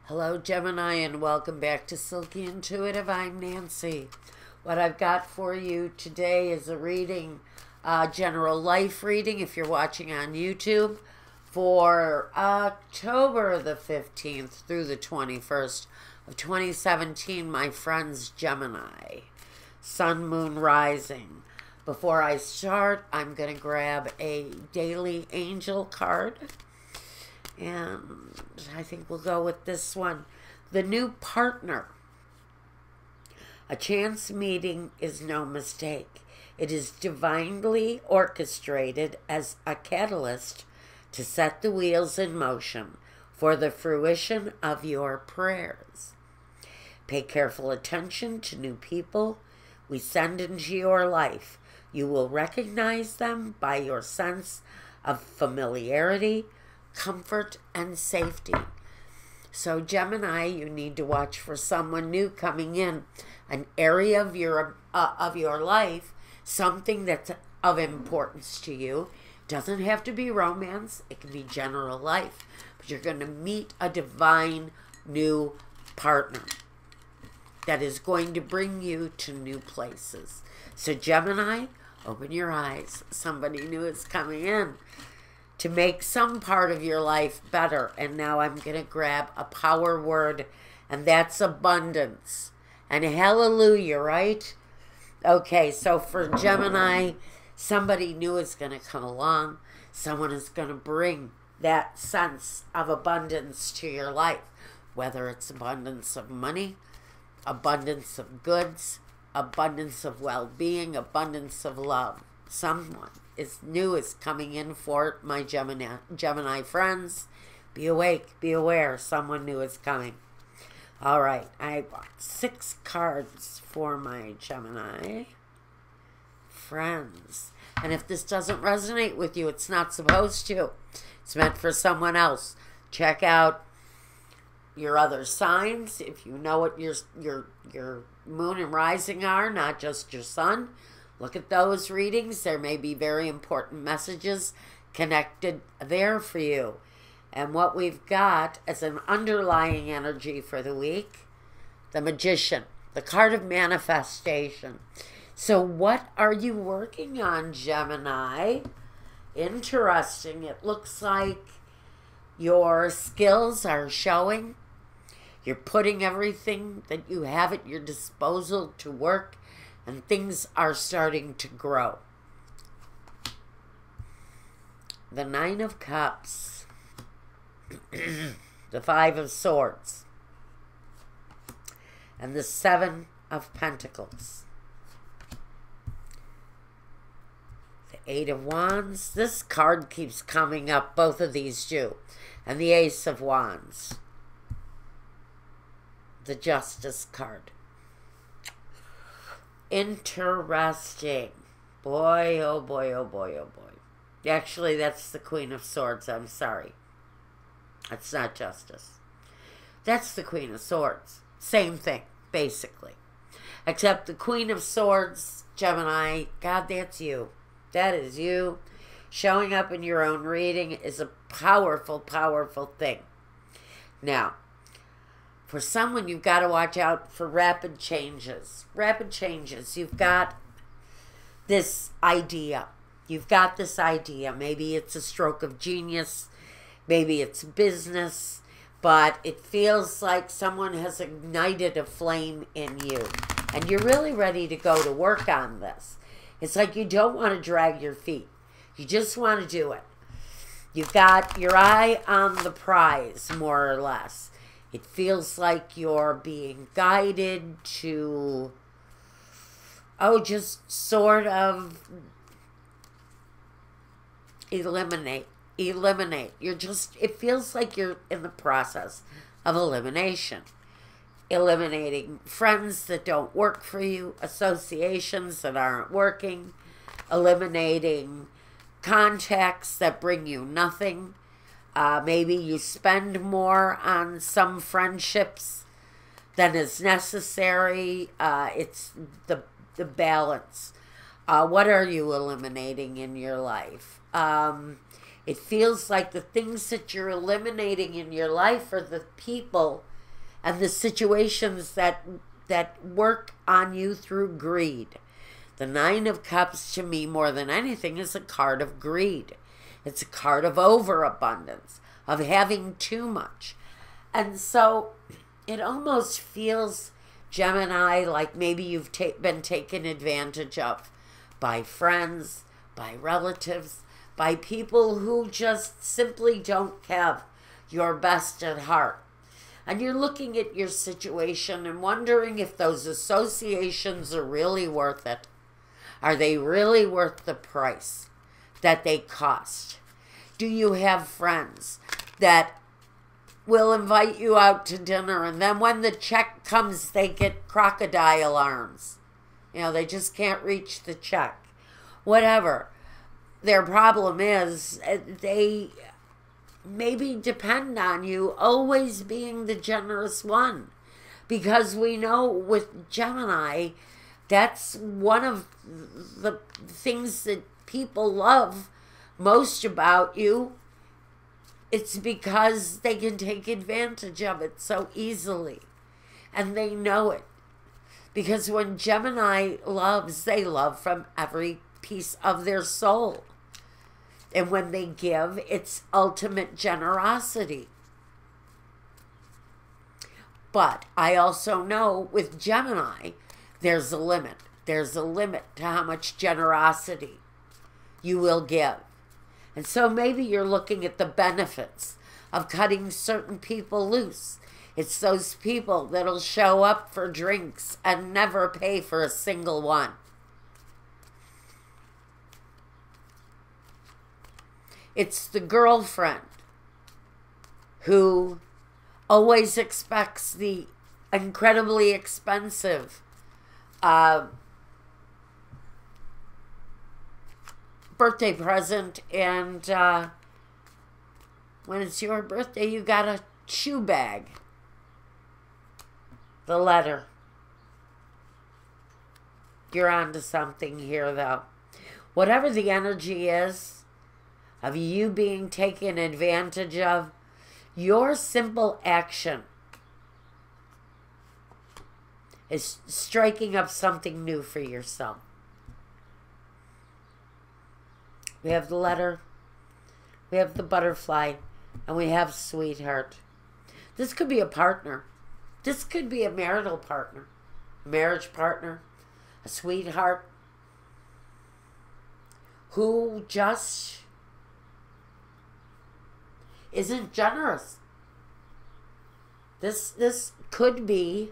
Hello, Gemini, and welcome back to Silky Intuitive. I'm Nancy. What I've got for you today is a reading, general life reading, if you're watching on YouTube, for October the 15th through the 21st of 2017, my friends Gemini. Sun, Moon, Rising. Before I start, I'm going to grab a daily angel card. And I think we'll go with this one. The new partner. A chance meeting is no mistake. It is divinely orchestrated as a catalyst to set the wheels in motion for the fruition of your prayers. Pay careful attention to new people we send into your life. You will recognize them by your sense of familiarity, comfort, and safety. So Gemini, you need to watch for someone new coming in, an area of your life, something that's of importance to you. Doesn't have to be romance, it can be general life, but you're going to meet a divine new partner that is going to bring you to new places. So Gemini, open your eyes. Somebody new is coming in to make some part of your life better. And now I'm going to grab a power word, and that's abundance. And hallelujah, right? Okay, so for Gemini, somebody new is going to come along. Someone is going to bring that sense of abundance to your life, whether it's abundance of money, abundance of goods, abundance of well-being, abundance of love. Someone new is coming in for it, my Gemini friends. Be awake, be aware, someone new is coming. All right, I bought 6 cards for my Gemini friends. And if this doesn't resonate with you, it's not supposed to. It's meant for someone else. Check out your other signs. If you know what your moon and rising are, not just your sun, look at those readings. There may be very important messages connected there for you. And what we've got as an underlying energy for the week, the Magician, the card of manifestation. So what are you working on, Gemini? Interesting. It looks like your skills are showing. You're putting everything that you have at your disposal to work, and things are starting to grow. The 9 of Cups. The 5 of Swords. And the 7 of Pentacles. The 8 of Wands. This card keeps coming up, both of these do. And the Ace of Wands. The Justice card. Interesting. Boy, oh boy, oh boy, oh boy. Actually, that's the Queen of Swords. I'm sorry. That's not Justice. That's the Queen of Swords. Same thing, basically. Except the Queen of Swords, Gemini, God, that's you. That is you. Showing up in your own reading is a powerful, powerful thing. Now, for someone, you've got to watch out for rapid changes. Rapid changes. You've got this idea. You've got this idea. Maybe it's a stroke of genius. Maybe it's business. But it feels like someone has ignited a flame in you. And you're really ready to go to work on this. It's like you don't want to drag your feet. You just want to do it. You've got your eye on the prize, more or less. It feels like you're being guided to, just sort of eliminate. It feels like you're in the process of elimination. Eliminating friends that don't work for you, associations that aren't working, eliminating contacts that bring you nothing. Maybe you spend more on some friendships than is necessary. It's the balance. What are you eliminating in your life? It feels like the things that you're eliminating in your life are the people and the situations that work on you through greed. The Nine of Cups to me more than anything is a card of greed. It's a card of overabundance, of having too much. And so it almost feels, Gemini, like maybe you've been taken advantage of by friends, by relatives, by people who just simply don't have your best at heart. And you're looking at your situation and wondering if those associations are really worth it. Are they really worth the price that they cost? Do you have friends that will invite you out to dinner, and then when the check comes, they get crocodile arms? You know, they just can't reach the check. Whatever their problem is, they maybe depend on you always being the generous one. Because we know with Gemini, that's one of the things that people love most about you. It's because they can take advantage of it so easily. And they know it. Because when Gemini loves, they love from every piece of their soul. And when they give, it's ultimate generosity. But I also know with Gemini, there's a limit. There's a limit to how much generosity you will give. And so maybe you're looking at the benefits of cutting certain people loose. It's those people that'll show up for drinks and never pay for a single one. It's the girlfriend who always expects the incredibly expensive birthday present, and when it's your birthday, you got a shoe bag. The letter. You're onto something here, though. Whatever the energy is of you being taken advantage of, your simple action is striking up something new for yourself. We have the letter, we have the butterfly, and we have sweetheart. This could be a partner. This could be a marital partner, a marriage partner, a sweetheart who just isn't generous. This could be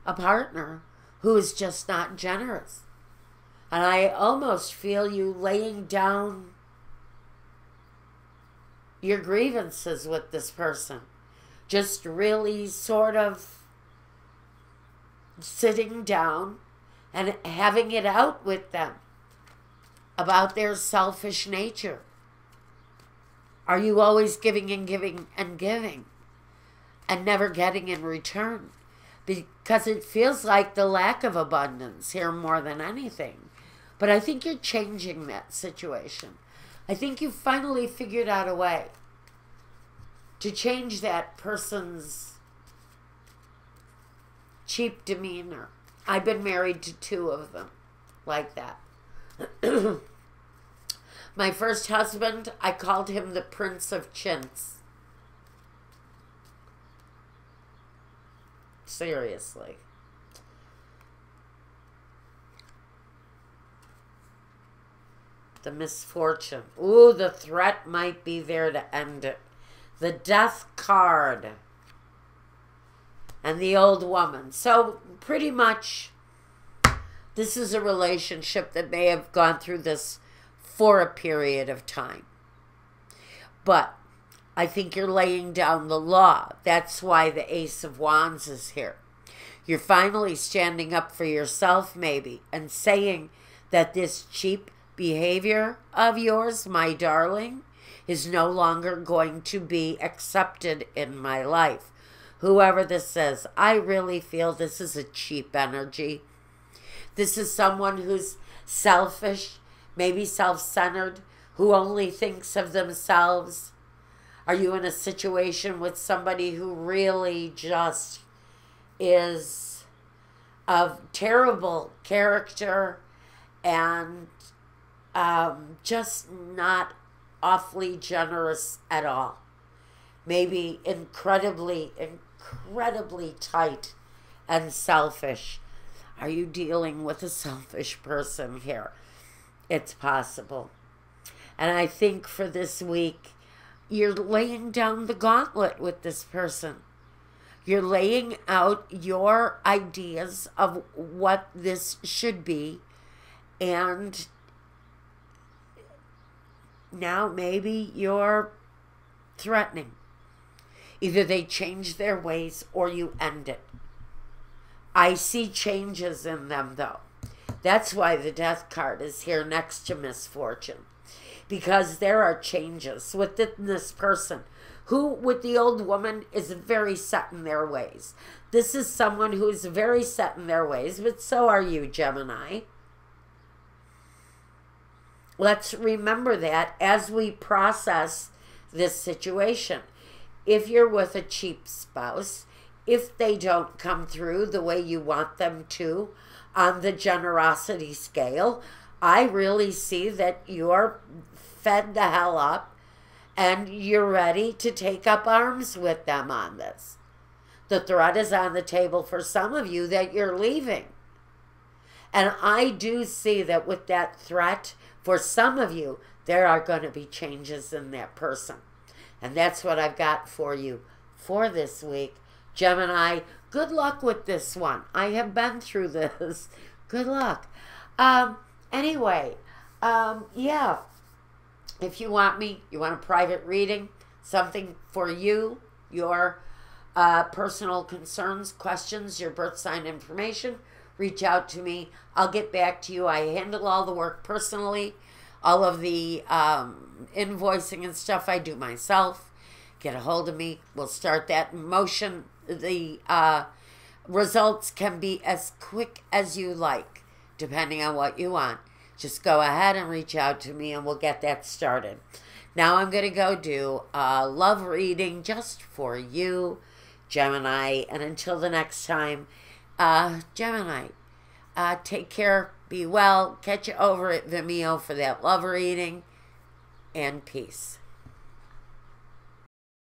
a partner who is just not generous. And I almost feel you laying down your grievances with this person. Just really sort of sitting down and having it out with them about their selfish nature. Are you always giving and giving and giving and never getting in return? Because it feels like the lack of abundance here more than anything. But I think you're changing that situation. I think you finally figured out a way to change that person's cheap demeanor. I've been married to 2 of them like that. My first husband, I called him the Prince of Chintz. Seriously. The misfortune. Ooh, the threat might be there to end it. The Death card. And the old woman. So, pretty much, this is a relationship that may have gone through this for a period of time. But I think you're laying down the law. That's why the Ace of Wands is here. You're finally standing up for yourself, maybe, and saying that this cheap behavior of yours, my darling, is no longer going to be accepted in my life. Whoever this is, I really feel this is a cheap energy. This is someone who's selfish, maybe self-centered, who only thinks of themselves. Are you in a situation with somebody who really just is of terrible character and just not awfully generous at all. Maybe incredibly tight and selfish. Are you dealing with a selfish person here? It's possible. And I think for this week, you're laying down the gauntlet with this person. You're laying out your ideas of what this should be. And now maybe you're threatening. Either they change their ways or you end it. I see changes in them, though. That's why the Death card is here next to misfortune. Because there are changes within this person who, with the old woman, is very set in their ways. This is someone who is very set in their ways, but so are you, Gemini. Let's remember that as we process this situation. If you're with a cheap spouse, if they don't come through the way you want them to on the generosity scale, I really see that you're fed the hell up and you're ready to take up arms with them on this. The threat is on the table for some of you that you're leaving. And I do see that with that threat, for some of you, there are going to be changes in that person. And that's what I've got for you for this week. Gemini, good luck with this one. I have been through this. Good luck. Anyway, yeah. If you want a private reading, something for you, your personal concerns, questions, your birth sign information, reach out to me. I'll get back to you. I handle all the work personally. All of the invoicing and stuff I do myself. Get a hold of me. We'll start that in motion. The results can be as quick as you like, depending on what you want. Just go ahead and reach out to me and we'll get that started. Now I'm going to go do a love reading just for you, Gemini. And until the next time, Gemini, take care, be well, catch you over at Vimeo for that love reading, and peace.